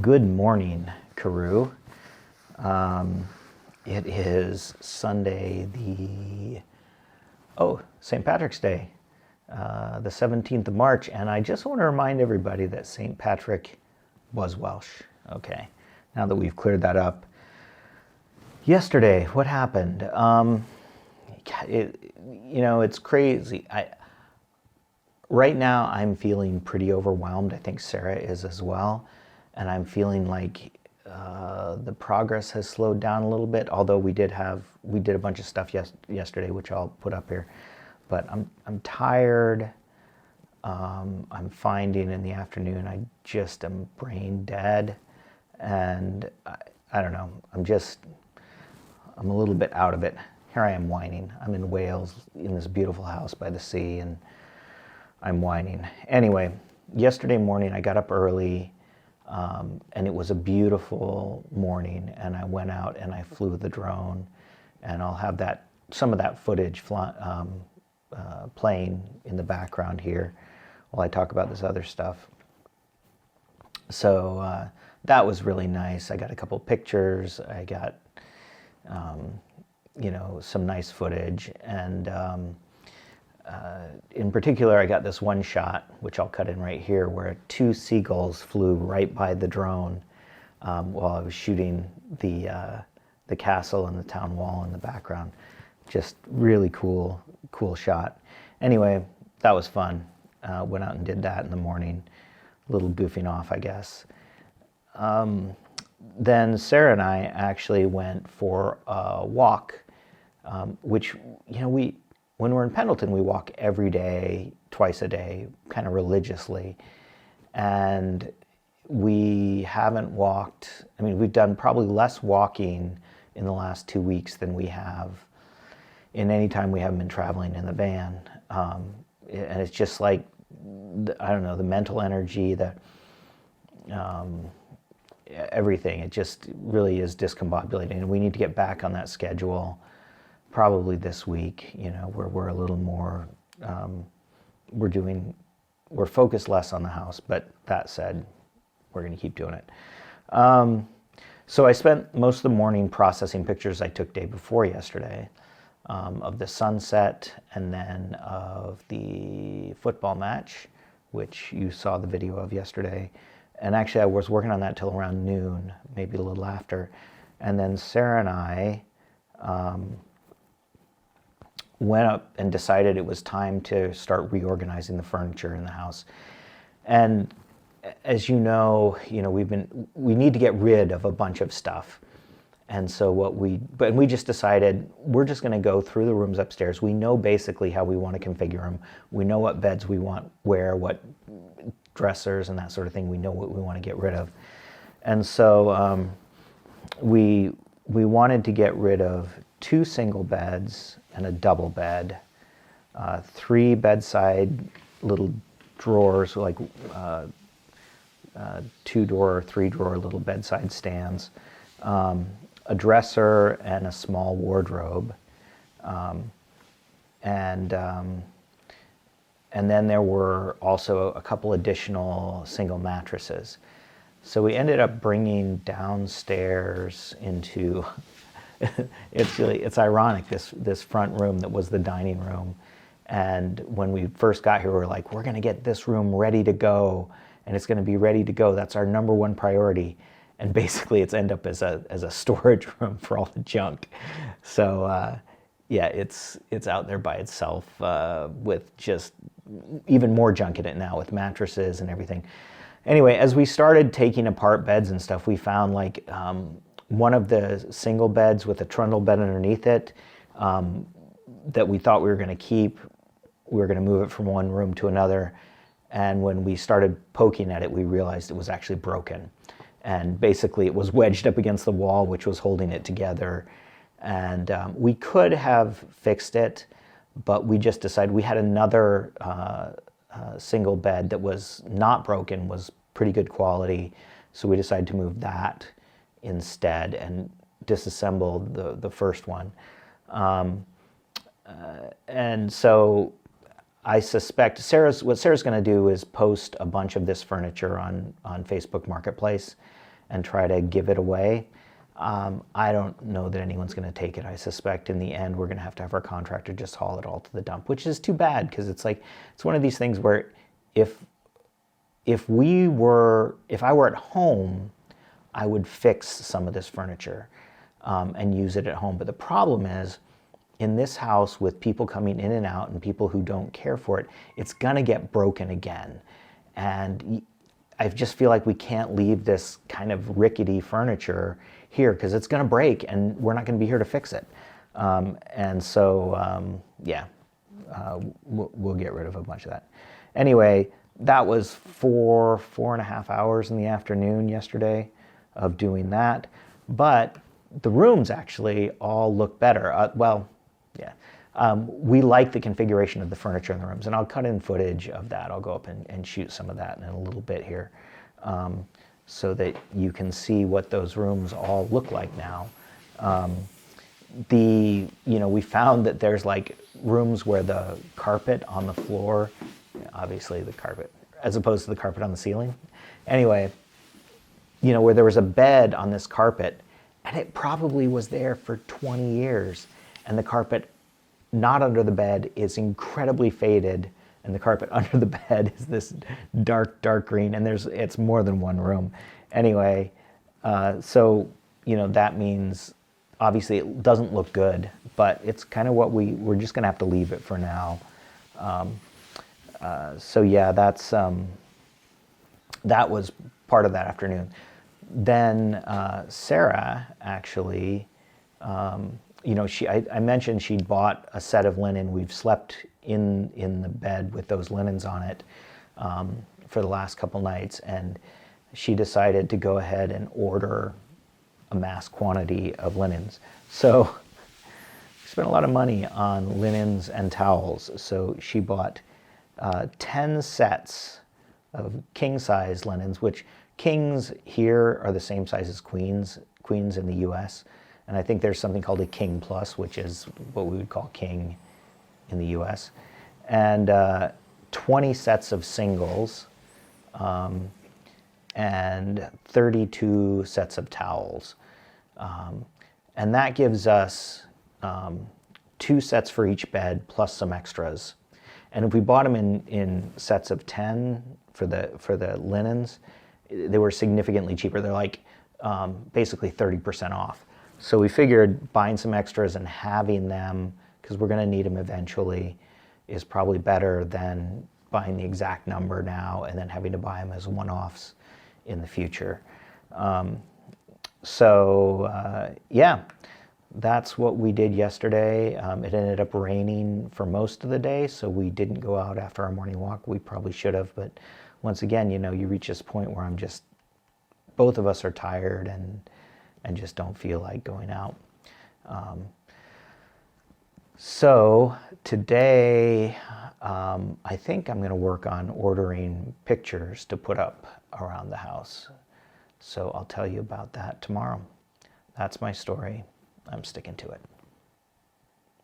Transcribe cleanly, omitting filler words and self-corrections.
Good morning, Karoo. It is Sunday, St. Patrick's Day, the 17th of March, and I just want to remind everybody that St. Patrick was Welsh. Okay, now that we've cleared that up. Yesterday, what happened? It's crazy. Right now, I'm feeling pretty overwhelmed. I think Sarah is as well. And I'm feeling like the progress has slowed down a little bit, although we did a bunch of stuff yesterday, which I'll put up here. But I'm tired. I'm finding in the afternoon I just am brain dead. And I don't know, I'm a little bit out of it. Here I am whining. I'm in Wales in this beautiful house by the sea, and I'm whining. Anyway, yesterday morning I got up early, and it was a beautiful morning, and I went out and I flew the drone, and I'll have some of that footage playing in the background here while I talk about this other stuff. So that was really nice. I got a couple pictures. I got some nice footage, and in particular, I got this one shot, which I'll cut in right here, where two seagulls flew right by the drone while I was shooting the castle and the town wall in the background. Just really cool shot. Anyway, that was fun. Went out and did that in the morning. A little goofing off, I guess. Then Sarah and I actually went for a walk, which, when we're in Pendleton, we walk every day, twice a day, kind of religiously. And we haven't walked, we've done probably less walking in the last 2 weeks than we have in any time we haven't been traveling in the van. And it's just like, I don't know, the mental energy, everything, it just really is discombobulating. And we need to get back on that schedule probably this week, where we're a little more, we're focused less on the house, but that said, we're going to keep doing it. So I spent most of the morning processing pictures I took day before yesterday, of the sunset and then of the football match, which you saw the video of yesterday. And actually I was working on that till around noon, maybe a little after. And then Sarah and I, went up and decided it was time to start reorganizing the furniture in the house. And as you know, we need to get rid of a bunch of stuff. And so we just decided we're just going to go through the rooms upstairs. We know basically how we want to configure them. We know what beds we want where, what dressers and that sort of thing. We know what we want to get rid of. And so we wanted to get rid of 2 single beds and a double bed, 3 bedside little drawers, like 2-drawer or 3-drawer little bedside stands, a dresser and a small wardrobe, and then there were also a couple additional single mattresses. So we ended up bringing downstairs into it's ironic, this front room that was the dining room. And when we first got here, we were like, we're going to get this room ready to go, and it's going to be ready to go. That's our number one priority. And basically it's end up as a storage room for all the junk. So it's out there by itself, with just even more junk in it now, with mattresses and everything. Anyway, as we started taking apart beds and stuff, we found like one of the single beds with a trundle bed underneath it, that we thought we were going to keep. We were going to move it from one room to another. And when we started poking at it, we realized it was actually broken. And basically it was wedged up against the wall, which was holding it together. And we could have fixed it, but we just decided we had another single bed that was not broken, was pretty good quality. So we decided to move that instead and disassemble the first one. And so I suspect what Sarah's going to do is post a bunch of this furniture on Facebook Marketplace, and try to give it away. I don't know that anyone's going to take it. I suspect in the end we're going to have our contractor just haul it all to the dump, which is too bad, because it's like, it's one of these things where if I were at home, I would fix some of this furniture and use it at home. But the problem is, in this house, with people coming in and out and people who don't care for it, it's going to get broken again. And I just feel like we can't leave this kind of rickety furniture here, because it's going to break and we're not going to be here to fix it. We'll get rid of a bunch of that. Anyway, that was 4.5 hours in the afternoon yesterday of doing that. But the rooms actually all look better. We like the configuration of the furniture in the rooms, and I'll cut in footage of that. I'll go up and shoot some of that in a little bit here, so that you can see what those rooms all look like now. We found that there's like rooms where the carpet on the floor, obviously the carpet, as opposed to the carpet on the ceiling. Anyway, where there was a bed on this carpet, and it probably was there for 20 years, and the carpet not under the bed is incredibly faded, and the carpet under the bed is this dark green, and it's more than one room. Anyway, that means obviously it doesn't look good, but it's kind of what we're just going to have to leave it for now. That was part of that afternoon. Then Sarah actually, I mentioned she'd bought a set of linen. We've slept in the bed with those linens on it for the last couple nights, and she decided to go ahead and order a mass quantity of linens. So we spent a lot of money on linens and towels. So she bought 10 sets of king-size linens, which kings here are the same size as queens in the US. And I think there's something called a king plus, which is what we would call king in the US. And 20 sets of singles, and 32 sets of towels. And that gives us 2 sets for each bed plus some extras. And if we bought them in sets of 10 for the linens, they were significantly cheaper. They're like basically 30% off. So we figured buying some extras and having them, because we're going to need them eventually, is probably better than buying the exact number now and then having to buy them as one-offs in the future. That's what we did yesterday. It ended up raining for most of the day, so we didn't go out after our morning walk. We probably should have, but once again, you reach this point where both of us are tired and just don't feel like going out. So today, I think I'm going to work on ordering pictures to put up around the house. So I'll tell you about that tomorrow. That's my story. I'm sticking to it.